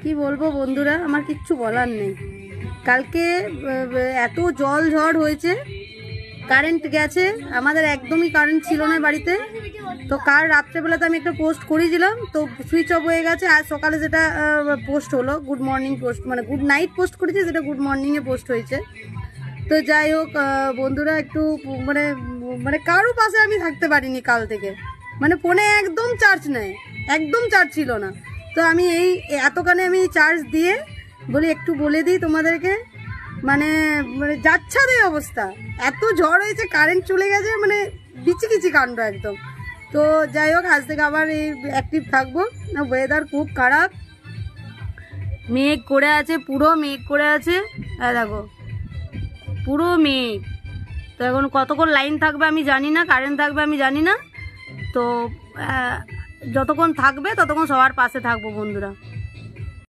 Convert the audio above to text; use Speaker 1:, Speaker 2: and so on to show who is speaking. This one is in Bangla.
Speaker 1: কি বলবো বন্ধুরা, আমার কিচ্ছু বলার নেই। কালকে এত জল ঝড় হয়েছে, কারেন্ট গেছে, আমাদের একদমই কারেন্ট ছিল না বাড়িতে। তো কাল রাত্রেবেলাতে আমি একটা পোস্ট করেছিলাম, তো সুইচ অফ হয়ে গেছে। আজ সকালে যেটা পোস্ট হলো, গুড মর্নিং পোস্ট, মানে গুড নাইট পোস্ট করেছি, যেটা গুড মর্নিংয়ে পোস্ট হয়েছে। তো যাই হোক বন্ধুরা, একটু মানে মানে কারো পাশে আমি থাকতে পারিনি কাল থেকে। মানে ফোনে একদম চার্জ নেই, একদম চার্জ ছিল না। তো আমি এই এতখানে আমি চার্জ দিয়ে বলি একটু বলে দিই তোমাদেরকে, মানে মানে যাচ্ছাদে অবস্থা। এত ঝড় হয়েছে, কারেন্ট চলে গেছে, মানে বিচিকিচি কাণ্ড একদম। তো যাই হোক, আজ থেকে আবার এই অ্যাক্টিভ থাকবো। না, ওয়েদার খুব খারাপ, মেঘ করে আছে, পুরো মেঘ করে আছে। দেখো পুরো মেঘ। তো এখন কতক্ষণ লাইন থাকবে আমি জানি না, কারেন্ট থাকবে আমি জানি না। তো যতক্ষণ থাকবে ততক্ষণ সবার পাশে থাকবো বন্ধুরা।